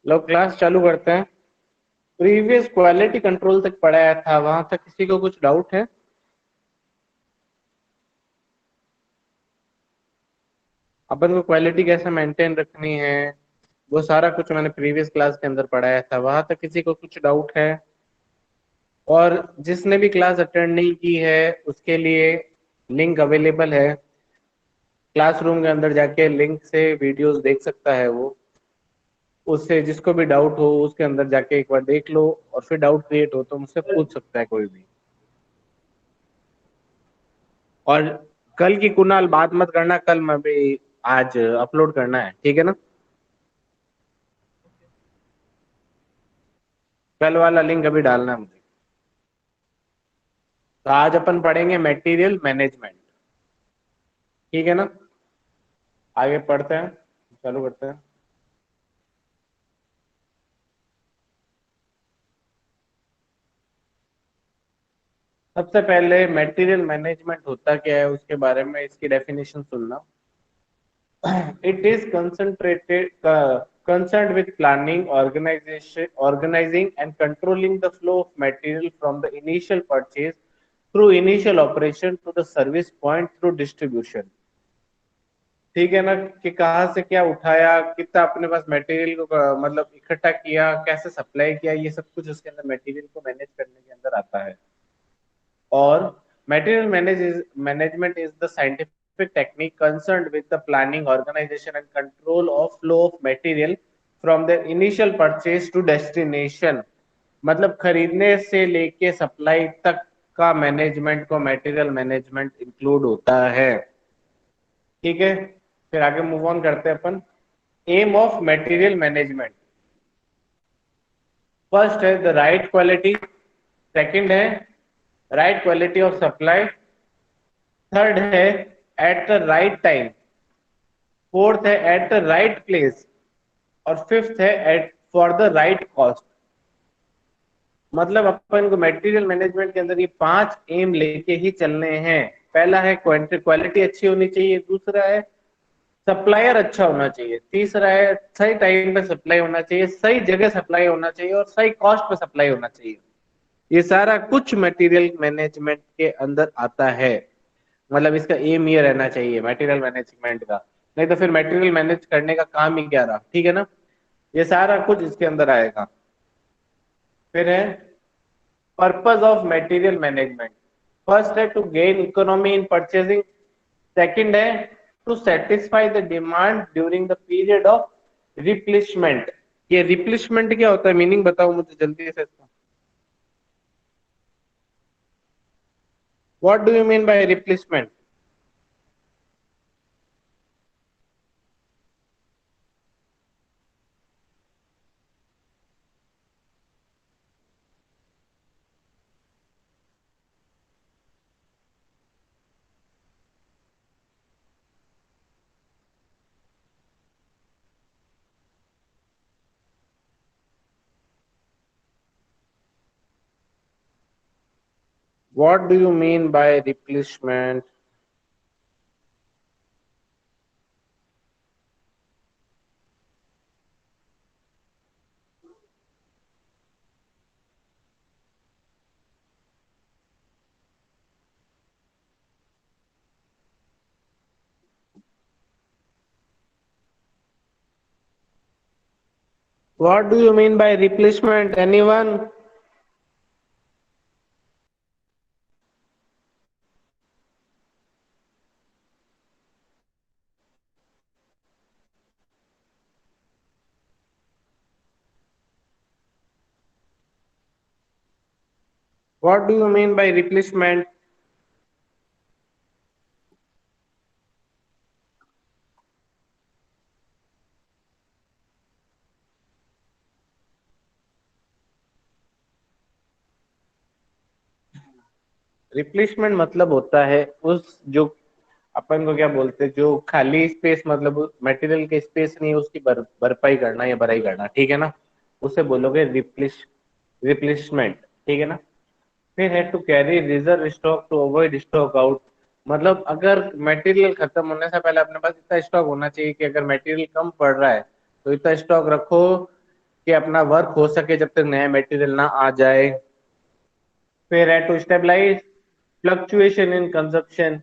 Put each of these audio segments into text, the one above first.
लोग क्लास चालू करते हैं। प्रीवियस क्वालिटी कंट्रोल तक पढ़ाया था, वहां तक किसी को कुछ डाउट है? अपन को क्वालिटी कैसे मेंटेन रखनी है, वो सारा कुछ मैंने प्रीवियस क्लास के अंदर पढ़ाया था। वहां तक किसी को कुछ डाउट है? और जिसने भी क्लास अटेंड नहीं की है उसके लिए लिंक अवेलेबल है, क्लासरूम के अंदर जाके लिंक से वीडियोस देख सकता है वो। उससे जिसको भी डाउट हो उसके अंदर जाके एक बार देख लो, और फिर डाउट क्रिएट हो तो मुझसे पूछ सकता है कोई भी। और कल की कुणाल बात मत करना, कल मैं भी आज अपलोड करना है, ठीक है ना? कल वाला लिंक अभी डालना है मुझे। तो आज अपन पढ़ेंगे मटेरियल मैनेजमेंट, ठीक है ना? आगे पढ़ते हैं, चालू करते हैं। सबसे पहले मटेरियल मैनेजमेंट होता क्या है उसके बारे में इसकी डेफिनेशन सुनना। It is concentrated concerned with planning, organizing and controlling the flow of material from the initial purchase through initial operation to the service point through distribution। ठीक है ना? कि कहाँ से क्या उठाया, कितना अपने पास मटेरियल को मतलब इकट्ठा किया, कैसे सप्लाई किया, ये सब कुछ उसके अंदर मटेरियल को मैनेज करने के अंदर आता है। और management is the scientific technique concerned with the planning, organisation and control of flow of material from the initial purchase to destination. मतलब खरीदने से लेके सप्लाई तक का मैनेजमेंट को मटेरियल मैनेजमेंट इंक्लूड होता है। ठीक है, फिर आगे मूव ऑन करते हैं अपन। Aim of material management, first है द राइट क्वालिटी, सेकंड है right quality of supply, third है at the right time, fourth है एट द राइट प्लेस, और फिफ्थ है at for the right cost. मतलब अपन को मटेरियल मैनेजमेंट के अंदर ये 5 एम लेके ही चलने हैं। पहला है क्वालिटी अच्छी होनी चाहिए, दूसरा है सप्लायर अच्छा होना चाहिए, तीसरा है सही टाइम पे सप्लाई होना चाहिए, सही जगह सप्लाई होना चाहिए, और सही कॉस्ट पे सप्लाई होना चाहिए। ये सारा कुछ मटेरियल मैनेजमेंट के अंदर आता है। मतलब इसका एम ये रहना चाहिए मटेरियल मैनेजमेंट का, नहीं तो फिर मटेरियल मैनेज करने का काम ही क्या रहा, ठीक है ना? ये सारा कुछ इसके अंदर आएगा। फिर है purpose of material management, first है to gain economy in purchasing, second है to satisfy the demand during the period of replacement. ये रिप्लेसमेंट क्या होता है, मीनिंग बताओ मुझे जल्दी से इसका। What do you mean by replacement? What do you mean by replacement? What do you mean by replacement? Anyone? What do you mean by replacement? Replacement मतलब होता है उस जो अपन को क्या बोलते हैं, जो खाली स्पेस, मतलब मटेरियल के स्पेस नहीं है उसकी भरपाई करना या भराई करना, ठीक है ना? उसे बोलोगे रिप्लेसमेंट, ठीक है ना? फिर है to carry reserve stock to avoid stock out. मतलब अगर मटेरियल खत्म होने से पहले अपने पास इतना स्टॉक होना चाहिए कि अगर मटेरियल कम पड़ रहा है तो इतना स्टॉक रखो कि अपना वर्क हो सके जब तक नया मटेरियल ना आ जाए। फिर है to stabilise fluctuation in consumption,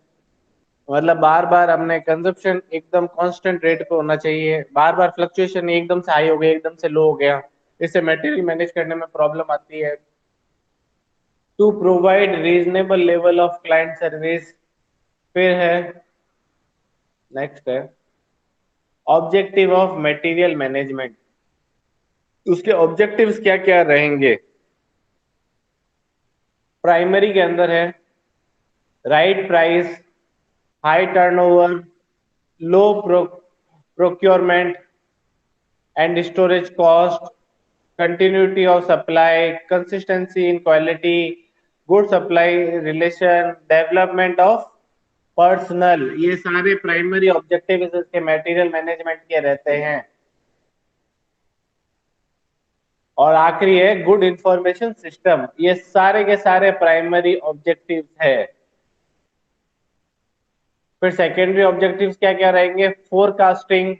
मतलब बार बार हमने कंजप्शन एकदम कांस्टेंट रेट पे होना चाहिए, बार बार फ्लक्चुएशन एकदम से हाई हो गया एकदम से लो हो गया, इससे मटेरियल मैनेज करने में प्रॉब्लम आती है। To provide reasonable level of client service. फिर है नेक्स्ट है ऑब्जेक्टिव ऑफ मटेरियल मैनेजमेंट, उसके ऑब्जेक्टिव्स क्या क्या रहेंगे। प्राइमरी के अंदर है right price, high turnover, low procurement and storage cost, continuity of supply, consistency in quality, good supply relation, development of personnel, ये सारे प्राइमरी ऑब्जेक्टिव इसके मटेरियल मैनेजमेंट के रहते हैं। और आखिरी है गुड इंफॉर्मेशन सिस्टम, ये सारे के सारे प्राइमरी ऑब्जेक्टिव्स है। फिर सेकेंडरी ऑब्जेक्टिव्स क्या क्या रहेंगे, forecasting,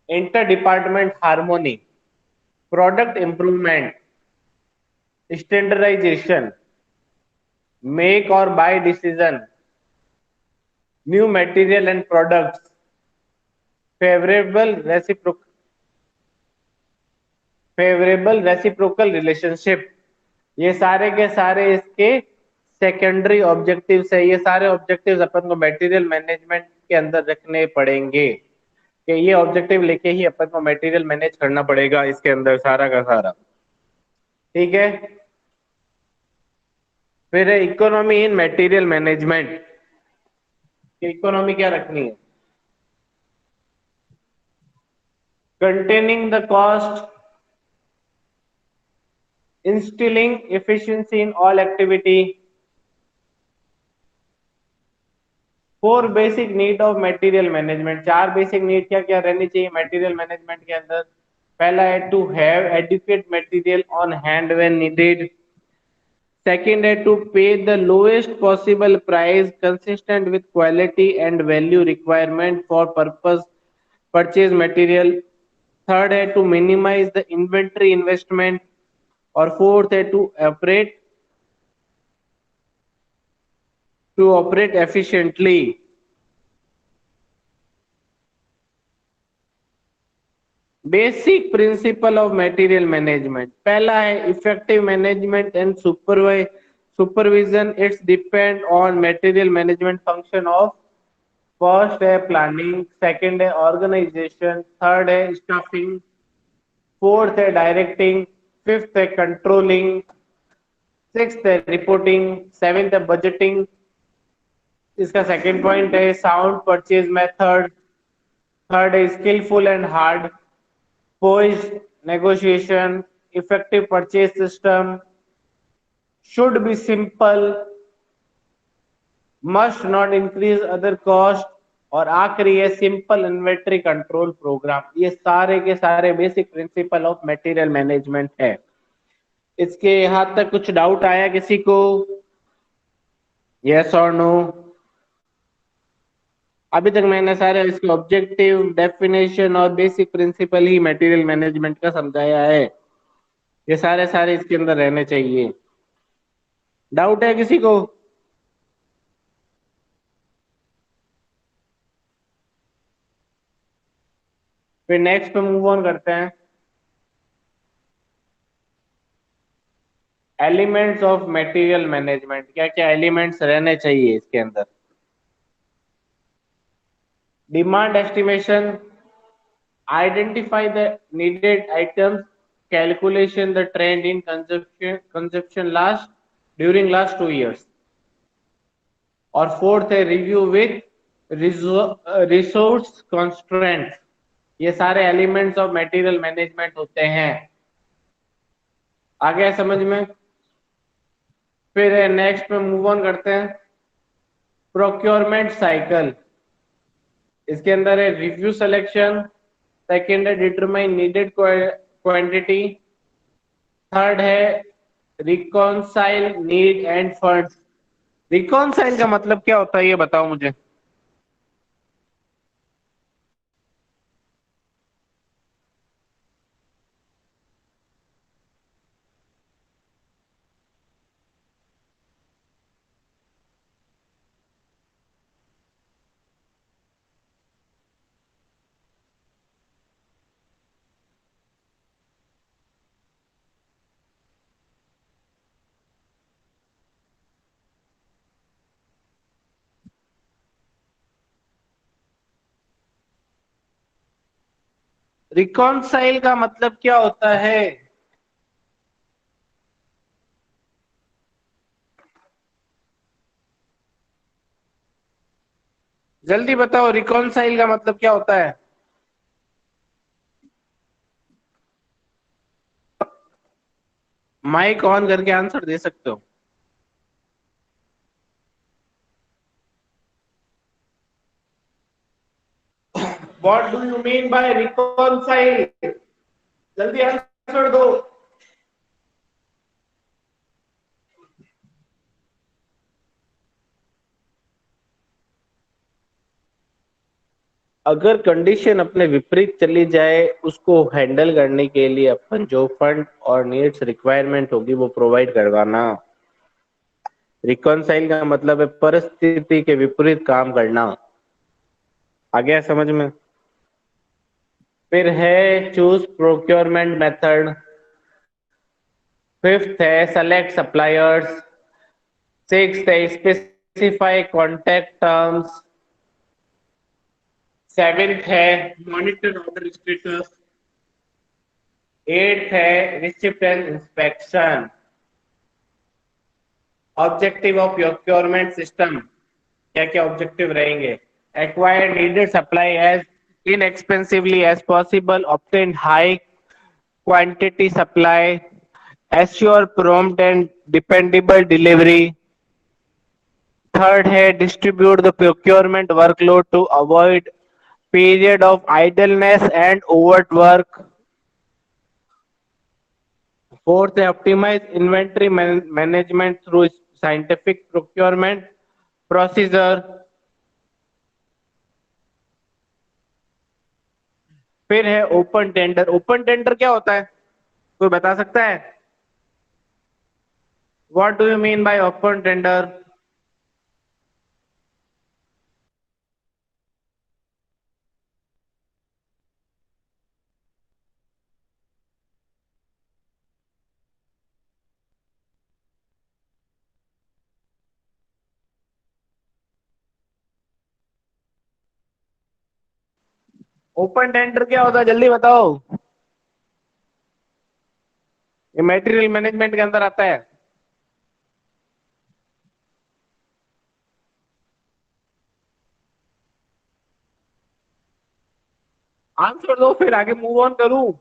inter department harmony, product improvement, standardisation, make or buy decision, new material and products, favorable reciprocal relationship, ये सारे के सारे इसके सेकेंडरी ऑब्जेक्टिव्स है। ये सारे ऑब्जेक्टिव्स अपन को मटेरियल मैनेजमेंट के अंदर रखने पड़ेंगे कि ये ऑब्जेक्टिव लेके ही अपन को मटेरियल मैनेज करना पड़ेगा इसके अंदर सारा का सारा, ठीक है। फिर है economy in material management, economy क्या रखनी है, containing the cost, instilling efficiency in all activity, four basic need of material management, चार बेसिक नीड क्या क्या रहनी चाहिए मटेरियल मैनेजमेंट के अंदर। पहला है to have adequate material on hand when needed, second है to pay the lowest possible price consistent with quality and value requirement for purpose purchase material, third है to minimise the inventory investment, और fourth है to operate efficiently. Basic principle of material management, पहला है effective management and supervision, it's depend on material management function of, first है planning, second है organisation, third है staffing, fourth है directing, fifth है controlling, sixth है reporting, seventh है budgeting. इसका सेकंड पॉइंट है साउंड परचेज मेथड, थर्ड है skilful and hard poised negotiation, effective purchase system, should be simple, must not increase other cost, और आखिरी है सिंपल इन्वेंटरी कंट्रोल प्रोग्राम। ये सारे के सारे basic principle of material management है। इसके यहां तक कुछ डाउट आया किसी को, यस और नो? अभी तक मैंने सारे इसके ऑब्जेक्टिव डेफिनेशन और बेसिक प्रिंसिपल ही मटेरियल मैनेजमेंट का समझाया है, ये सारे सारे इसके अंदर रहने चाहिए। डाउट है किसी को? फिर नेक्स्ट पे मूव ऑन करते हैं, एलिमेंट्स ऑफ मटेरियल मैनेजमेंट, क्या क्या एलिमेंट्स रहने चाहिए इसके अंदर। Demand estimation, identify the needed items, calculation the trend in consumption last during last 2 years, और फोर्थ है रिव्यू विथ रिसोर्स कंस्ट्रेंट्स। ये सारे एलिमेंट्स ऑफ मटेरियल मैनेजमेंट होते हैं। आ गया समझ में? फिर नेक्स्ट में मूव ऑन करते हैं, प्रोक्योरमेंट साइकिल, इसके अंदर है रिव्यू सिलेक्शन, सेकंड है डिटरमाइन नीडेड क्वांटिटी, थर्ड है reconcile need end funds. Reconcile का मतलब क्या होता है ये बताओ मुझे। रिकॉन्साइल का मतलब क्या होता है? जल्दी बताओ, रिकॉन्साइल का मतलब क्या होता है? माइक ऑन करके आंसर दे सकते हो। What do you mean bye reconcile? जल्दी आंसर दो। अगर कंडीशन अपने विपरीत चली जाए, उसको हैंडल करने के लिए अपन जो फंड और नीड्स रिक्वायरमेंट होगी वो प्रोवाइड करवाना। रिकॉन्साइल का मतलब है परिस्थिति के विपरीत काम करना। आ गया समझ में? फिर है चूज प्रोक्योरमेंट मेथड। फिफ्थ है सेलेक्ट सप्लायर्स। सिक्स्थ है स्पेसिफाई कॉन्टैक्ट टर्म्स। सेवेंथ है मॉनिटर ऑर्डर स्टेटस। एट्थ है receipt and inspection. Objective of procurement system, क्या क्या ऑब्जेक्टिव रहेंगे? Acquire needed supply as inexpensively as possible, obtain high quantity supply, assure prompt and dependable delivery. Third है distribute the procurement workload to avoid period of idleness and overwork. Fourth है optimize inventory management through scientific procurement procedure. फिर है open tender. Open tender क्या होता है, कोई बता सकता है? What do you mean bye open tender? Open tender क्या होता है, जल्दी बताओ। ये मटेरियल मैनेजमेंट के अंदर आता है। आंसर दो फिर आगे मूव ऑन करूं।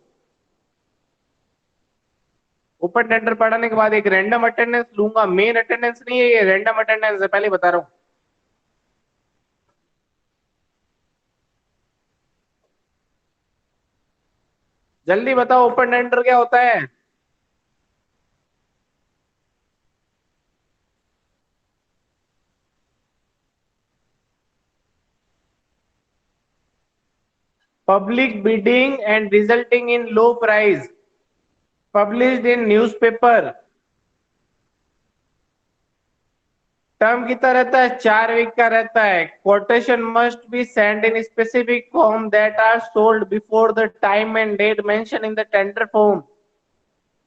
ओपन टेंडर पढ़ाने के बाद एक रैंडम अटेंडेंस लूंगा, मेन अटेंडेंस नहीं है ये, रैंडम अटेंडेंस है, पहले बता रहा हूं। जल्दी बताओ ओपन टेंडर क्या होता है? Public bidding and resulting in low price, published in newspaper. Term कितना रहता है? 4 वीक का रहता है। Quotation must be send in specific form that are sold before the time and date mention in the tender form.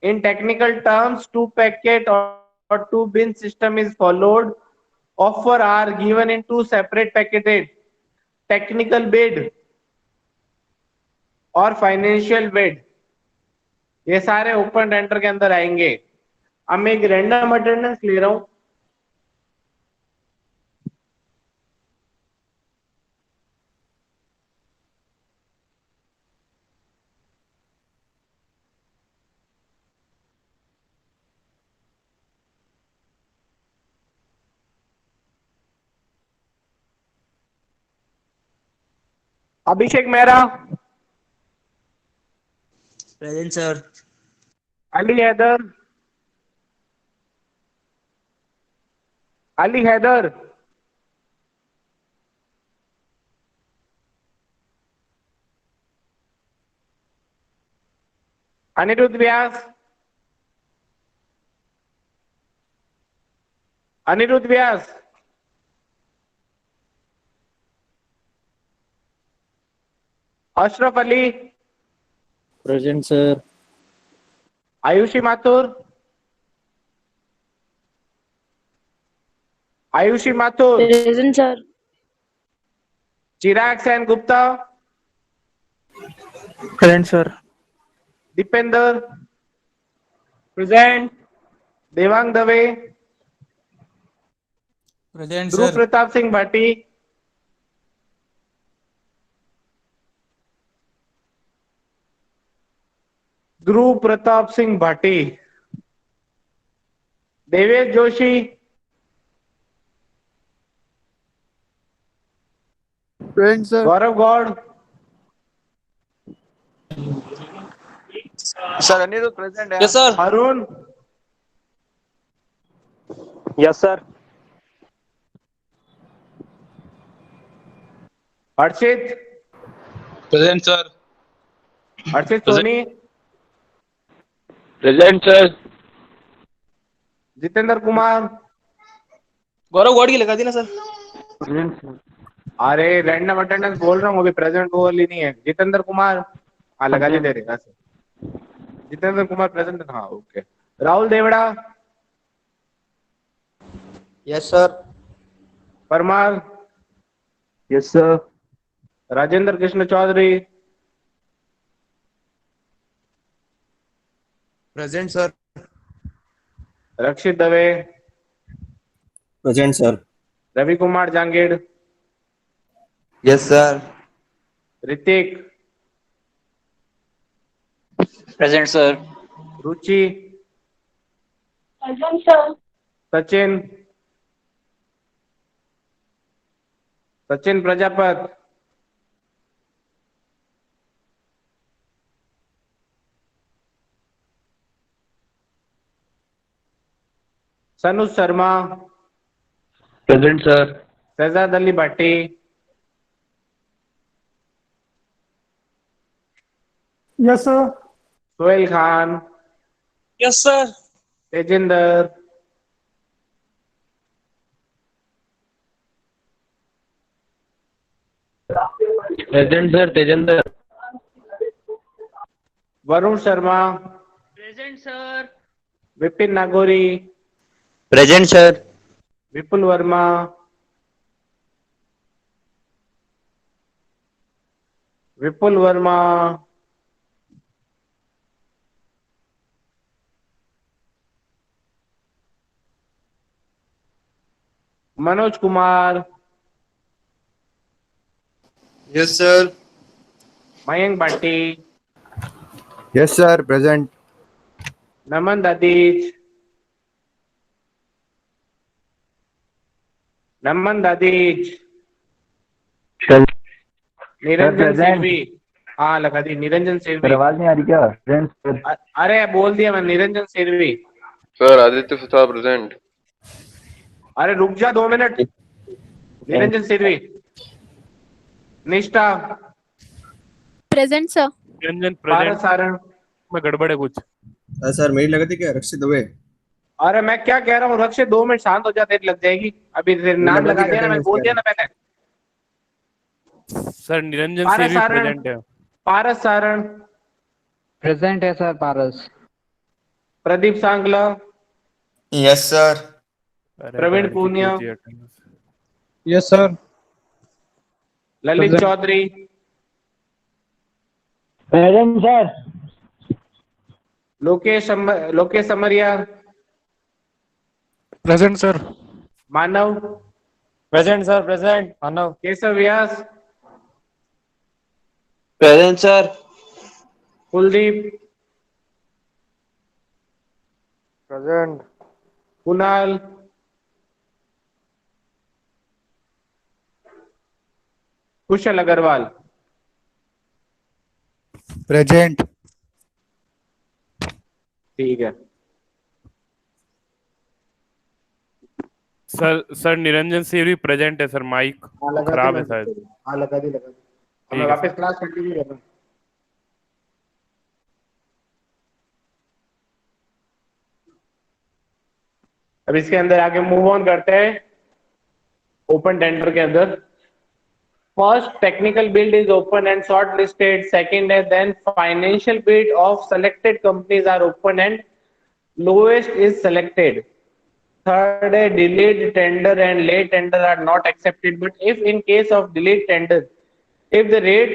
In technical terms, two packet or two bin system is followed. Offer are given in two separate packeted. Technical bid और financial bid, ये सारे open tender के अंदर आएंगे। अब मैं एक random attendance ले रहा हूं। Abhishek Mehra, present sir. Ali Haider, Ali Haider, Aniruddh Vyas, Aniruddh Vyas, Ashraf Ali, present sir. Ayushi Mathur, Ayushi Mathur, present sir. Chirag Sen Gupta, Present, sir. Dipendra, Present. Devang Dave, Present, Dhruv sir. Pratap Singh Bhati, Dhruv Pratap Singh Bhati, Devesh Joshi, Present, sir. Gaurav Gaur, sir Aniruddh present है। Yes, sir. Arun, yes sir. Harshit, Present, sir. Harshit Soni, present sir. Jitendra Kumar, गौरव गौड़ की लगा दी ना सर। Present sir. अरे रैंडम अटेंडेंस बोल रहा हूँ, अभी प्रेजेंट वो वाली नहीं है। जितेंद्र कुमार, हाँ लगा दी तेरे से। जितेंद्र कुमार प्रेजेंट, हाँ okay. Rahul Devra, Yes, sir. Parmar, yes sir. Rajendra Krishna Chaudhary, Present, sir. Rakshit Dave, Present, sir. Ravi Kumar Jangid, Yes, sir. Hrithik, Present, sir. Ruchi, Present, sir. Sachin, Sachin Prajapat, Sanu Sharma, present sir. Shahzad Ali Bhatti, Yes, sir. Sohail Khan, Yes, sir. Tejinder, present sir Tejendra. Varun Sharma, Present, sir. Vipin Nagori, Present, sir. Vipul Verma, Vipul Verma, Manoj Kumar, Yes, sir. Mayank Bhati, Yes, sir. Present. नमन दादीज, नमन दादीज, Niranjan present. Sirvi, हाँ लगा दी निरंजन सिरवी। आवाज नहीं आ रही क्या? Present sir. अरे बोल दिया मैं, निरंजन सिरवी। Sir Aditya Pratap present. अरे रुक जा 2 minute. Niranjan Sirvi, Nishtha, present sir. Niranjan Paras present Saran, में गड़बड़ है कुछ। सर मेरी लगा थी क्या रक्षित दवे। अरे मैं क्या कह रहा हूँ रक्षित, 2 मिनट शांत हो जा, देर लग जाएगी। अभी तेरे नाम लगा दिया ना, मैं बोल दिया ना पहले। सर निरंजन पारस सिरवी सारण, प्रेजेंट है। पारस सारण, प्रेजेंट है sir Paras. Pradeep Sangla, Yes, sir. अरे प्रवीण बहन की पूनिया, चूतिया attendance। Yes, sir. Lalit Chaudhary, present sir. Lokesh Samaria, present sir. Manav, Present, sir. Present. Manav. Keshav Vyas, Present, sir. Kuldeep, present. Kunal, Kushal Agarwal, Present. ठीक है। सर निरंजन सिरवी प्रेजेंट है सर। माइक हाँ लगा दी खराब है मैंने शायद। तेरी। हाँ लगा दी लगा दी। अब ठीक मैं है वापस क्लास कंटिन्यू कर रहा हूँ। अब इसके अंदर आगे मूव ऑन करते हैं ओपन टेंडर के अंदर। First technical build is open and short listed. Second है then financial bid of selected companies are open and lowest is selected. Third, a delayed tender and late tender are not accepted. But if in case of delayed tender, if the rate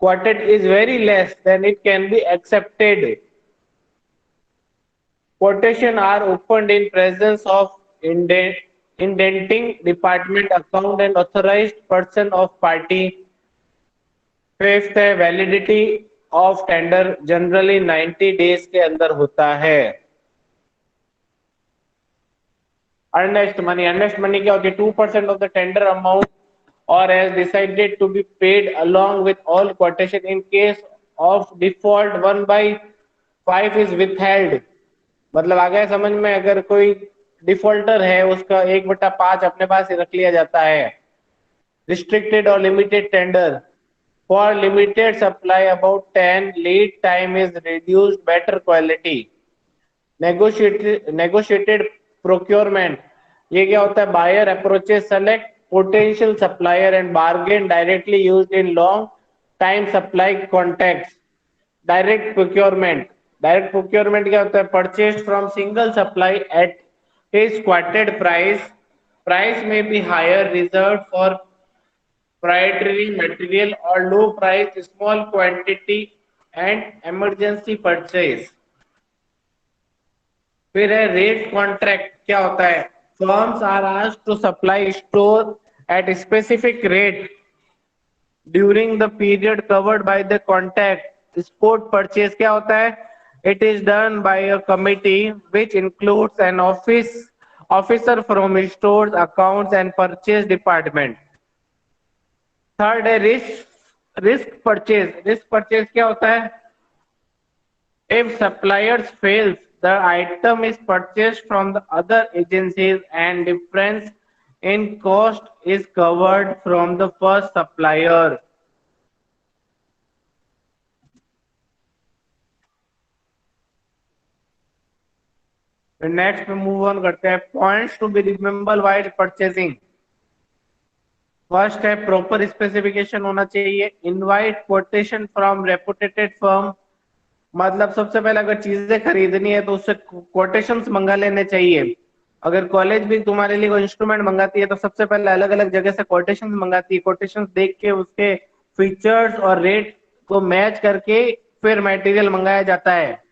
quoted is very less, then it can be accepted. Quotation are opened in presence of indenting department account and authorized person of party. Fifth है validity of tender generally 90 days के अंदर होता है. Earnest money क्या होती है? 2% of the tender amount or as decided to be paid along with all quotation in case of default 1/5 is withheld. मतलब आ गया समझ में? अगर कोई डिफॉल्टर है उसका 1/5 अपने पास ही रख लिया जाता है. Restricted or limited tender. For limited supply about 10 lead time is reduced better quality. Negotiated procurement. ये क्या होता है? Buyer approaches select potential supplier and bargain directly used in long time supply contracts. Direct procurement. Direct procurement क्या होता है? Purchased from single supply at his quoted price. Price may be higher, reserved for proprietary material or low price small quantity and emergency purchase. फिर है rate contract. क्या होता है? Firms are asked to supply store at a specific rate during the period covered by the contract. Spot purchase क्या होता है? It is done by a committee which includes an officer from stores, accounts and purchase department. Third है risk purchase. Risk purchase क्या होता है? If suppliers fails, the item is purchased from the other agencies and difference in cost is covered from the first supplier. Next में move on करते हैं. Points to be remember while purchasing. First है proper specification होना चाहिए. Invite quotation from reputed firm. मतलब सबसे पहले अगर चीजें खरीदनी है तो उससे कोटेशंस मंगा लेने चाहिए. अगर कॉलेज भी तुम्हारे लिए कोई इंस्ट्रूमेंट मंगाती है तो सबसे पहले अलग अलग जगह से कोटेशंस मंगाती है. कोटेशंस देख के उसके फीचर्स और रेट को मैच करके फिर मटेरियल मंगाया जाता है.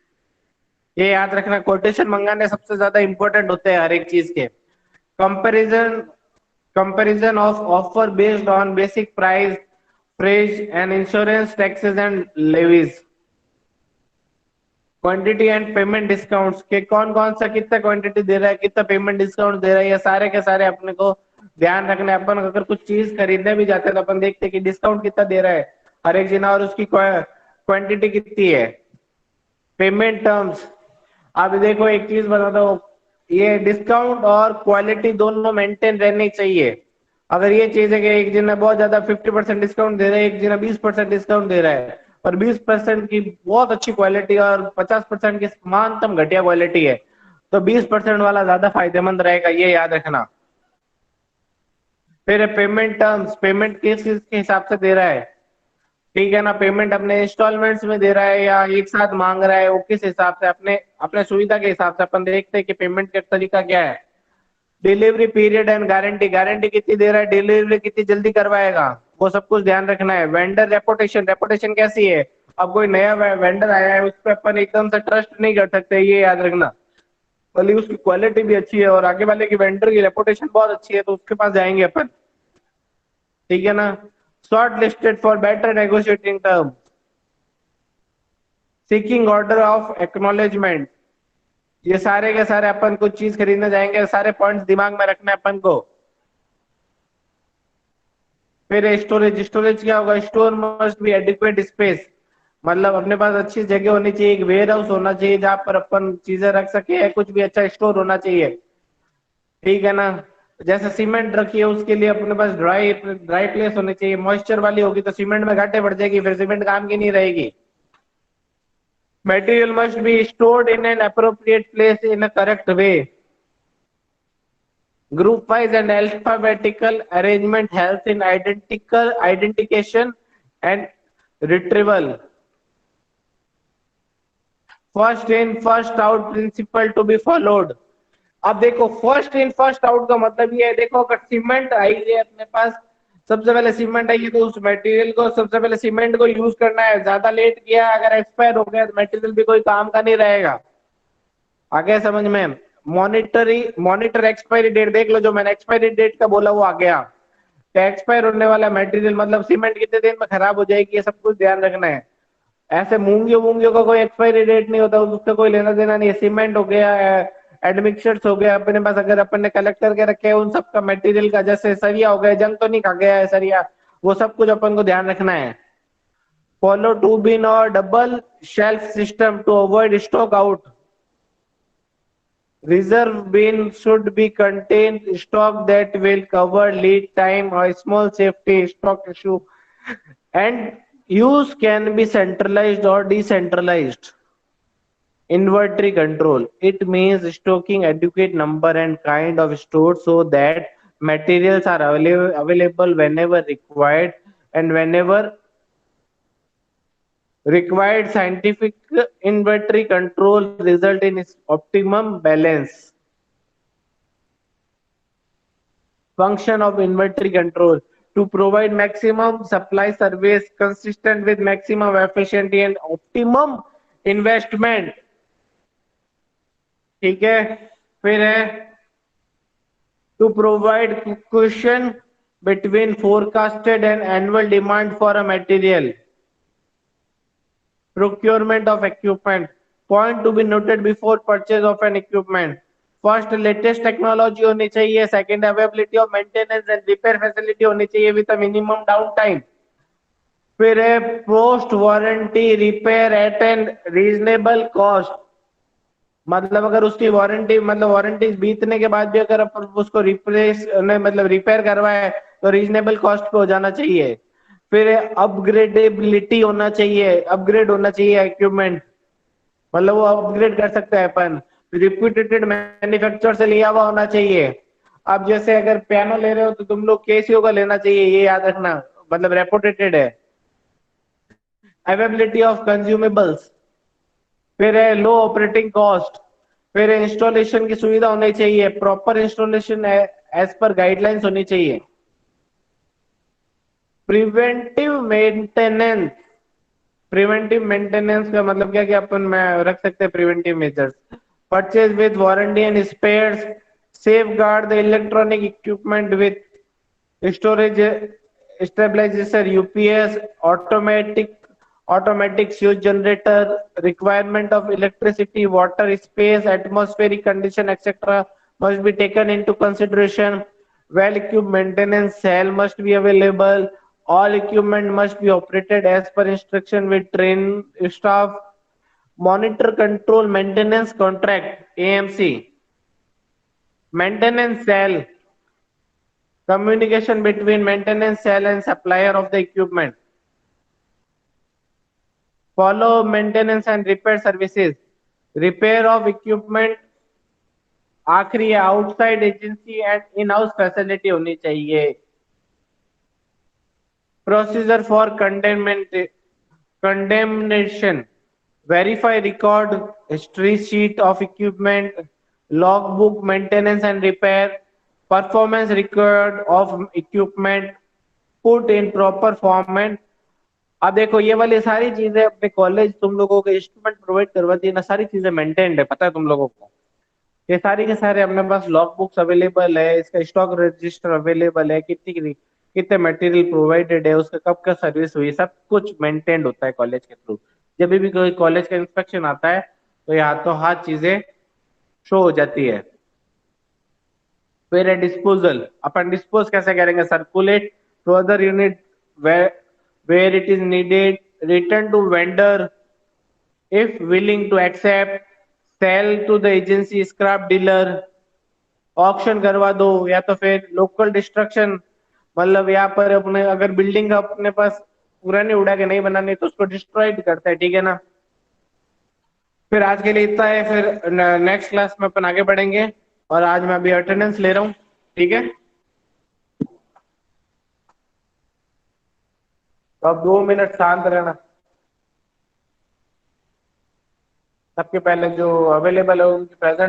ये याद रखना. कोटेशन मंगाने सबसे ज्यादा इंपॉर्टेंट होते हैं हर एक चीज के. Comparison of offer based on basic price, phrase and insurance, taxes and levies. Quantity and payment discounts के कौन कौन सा कितना क्वांटिटी दे रहा है, कितना पेमेंट डिस्काउंट दे रहा है, ये सारे के सारे अपने को ध्यान रखना है. अपन अगर कुछ चीज खरीदने भी जाते हैं तो अपन देखते हैं कि डिस्काउंट कितना दे रहा है हर एक चीज और उसकी क्वांटिटी कितनी है. Payment terms. आप देखो एक चीज बता दो, ये डिस्काउंट और क्वालिटी दोनों मेंटेन रहनी चाहिए. अगर ये चीज है कि एक जना बहुत ज्यादा 50% डिस्काउंट दे रहा है, एक जना 20% डिस्काउंट दे रहा है और 20% की बहुत अच्छी क्वालिटी और 50% की समानतम घटिया क्वालिटी है तो 20% वाला ज्यादा फायदेमंद रहेगा. ये याद रखना. फिर पेमेंट टर्म्स. पेमेंट किस चीज के हिसाब से दे रहा है? ठीक है ना. पेमेंट अपने इंस्टॉलमेंट्स में दे रहा है या एक साथ मांग रहा है, वो किस हिसाब से अपने सुविधा के हिसाब से अपन देखते हैं कि पेमेंट का तरीका क्या है. Delivery period and guarantee. Guarantee कितनी दे रहा है, डिलीवरी कितनी जल्दी करवाएगा, वो सब कुछ ध्यान रखना है. Vendor reputation. रेपुटेशन कैसी है? अब कोई नया वेंडर आया है उस पर अपन एकदम से ट्रस्ट नहीं कर सकते, ये याद रखना. भले उसकी क्वालिटी भी अच्छी है और आगे वाले की वेंडर की रेपुटेशन बहुत अच्छी है तो उसके पास जाएंगे अपन. ठीक है ना. Short listed for better negotiating term. Seeking order of acknowledgement. ये सारे के सारे अपन कुछ चीज खरीदने जाएंगे, सारे पॉइंट्स दिमाग में रखना है अपन को. फिर स्टोरेज. स्टोरेज क्या होगा? Store must be adequate space. मतलब अपने पास अच्छी जगह होनी चाहिए, एक वेयर हाउस होना चाहिए जहां पर अपन चीजें रख सके, कुछ भी अच्छा स्टोर होना चाहिए. ठीक है ना. जैसे सीमेंट रखी है उसके लिए अपने पास ड्राई प्लेस होनी चाहिए. मॉइस्चर वाली होगी तो सीमेंट में घाटे बढ़ जाएगी, फिर सीमेंट काम की नहीं रहेगी. Material must be stored in an appropriate place in a correct way. Group wise and alphabetical arrangement helps in identification and retrieval. First in first out principle to be followed. अब देखो first in first out का मतलब ये है, देखो अगर cement आई है अपने पास सबसे पहले सीमेंट है, ये तो उस मटेरियल को सबसे पहले सीमेंट को यूज करना है। ज्यादा लेट किया, अगर एक्सपायर हो गया तो मटेरियल भी कोई काम का नहीं रहेगा। आगे समझ में? मॉनिटर एक्सपायरी डेट देख लो, जो मैंने एक्सपायरी डेट का बोला वो आ गया। तो एक्सपायर होने वाला मटेरियल मतलब सीमेंट कितने दिन में खराब हो जाएगी, ये सब कुछ ध्यान रखना है। ऐसे मूंगियों का कोई एक्सपायरी डेट नहीं होता, उसका कोई लेना देना नहीं है। सीमेंट हो गया, एडमिक्सचर्स हो गया अपने पास, अगर अपन ने कलेक्ट करके रखे हैं उन सब का मटेरियल का, जैसे सरिया हो गया, जंग तो नहीं खा गया है सरिया, वो सब कुछ अपन को ध्यान रखना है। फॉलो 2 bin और double shelf system to avoid stock out. Reserve bin should be contain stock that will cover lead time or small safety stock issue, and use can be centralized or decentralized. Inventory control, it means stocking adequate number and kind of store so that materials are available whenever required, and whenever required scientific inventory control result in optimum balance. Function of inventory control to provide maximum supply service consistent with maximum efficiency and optimum investment. ठीक है, फिर है to provide cushion between forecasted and annual demand for a material. Procurement of equipment, point to be noted before purchase of an equipment. First, latest technology होनी चाहिए. Second, availability of maintenance and repair facility होनी चाहिए with a minimum downtime. फिर है post warranty repair at an reasonable cost. मतलब अगर उसकी warranty बीतने के बाद भी अगर अपन उसको रिप्लेस मतलब रिपेयर करवाए तो रीजनेबल कॉस्ट पे हो जाना चाहिए। फिर अपग्रेडेबिलिटी होना चाहिए, अपग्रेड होना चाहिए इक्विपमेंट, मतलब वो अपग्रेड कर सकते हैं अपन। रिप्यूटेड मैन्युफैक्चरर से लिया हुआ होना चाहिए। अब जैसे अगर पियानो ले रहे हो तो तुम लोग केसीओ का लेना चाहिए, ये याद रखना, मतलब रेपुटेटेड है। अवेलेबिलिटी ऑफ कंज्यूमेबल्स, फिर है लो ऑपरेटिंग कॉस्ट, फिर इंस्टॉलेशन की सुविधा होनी चाहिए, proper installation as per guidelines होनी चाहिए। प्रिवेंटिव मेंटेनेंस, प्रिवेंटिव मेंटेनेंस का मतलब क्या कि अपन में रख सकते हैं preventive measures. Purchase with warranty and spares, safeguard the electronic equipment with storage stabiliser, UPS, automatic switch generator, requirement of electricity, water, space, atmospheric condition, etc. must be taken into consideration. Well equipped maintenance cell must be available. All equipment must be operated as per instruction with trained staff. Monitor control maintenance contract, AMC. Maintenance cell, communication between maintenance cell and supplier of the equipment. Follow maintenance and repair services, repair of equipment आखिरी है, outside agency and in house facility होनी चाहिए। Procedure for condemnation, verify record history sheet of equipment, log book maintenance and repair, performance record of equipment, put in proper format. अब देखो ये वाली सारी चीजें अपने कॉलेज तुम लोगों को इंस्ट्रूमेंट प्रोवाइड करवाती है ना, सारी चीजें मेंटेन्ड है, पता है तुम लोगों को। ये सारी के सारे अपने पास लॉग बुक्स अवेलेबल है, इसका स्टॉक रजिस्टर अवेलेबल है, कितने मटेरियल प्रोवाइडेड है, उसका कब का सर्विस हुई, सब कुछ मेंटेन्ड होता है कॉलेज के थ्रू। जब भी कोई कॉलेज का इंस्पेक्शन आता है तो ये हाथों हाथ चीजें शो हो जाती है। फिर है डिस्पोजल, अपन डिस्पोज कैसे करेंगे? Circulate to other unit where it is needed, return to vendor if willing to accept, sell to the agency, scrap dealer, auction करवा दो, या तो फिर लोकल डिस्ट्रक्शन, मतलब यहाँ पर अपने अगर बिल्डिंग का अपने पास पुरानी उड़ा के नहीं बनानी तो उसको डिस्ट्रॉय करता है, ठीक है ना। फिर आज के लिए इतना है, फिर नेक्स्ट क्लास में अपन आगे बढ़ेंगे, और आज मैं अभी अटेंडेंस ले रहा हूँ, ठीक है। तो अब 2 मिनट शांत रहना। सबके पहले जो अवेलेबल है उनकी प्रेजेंट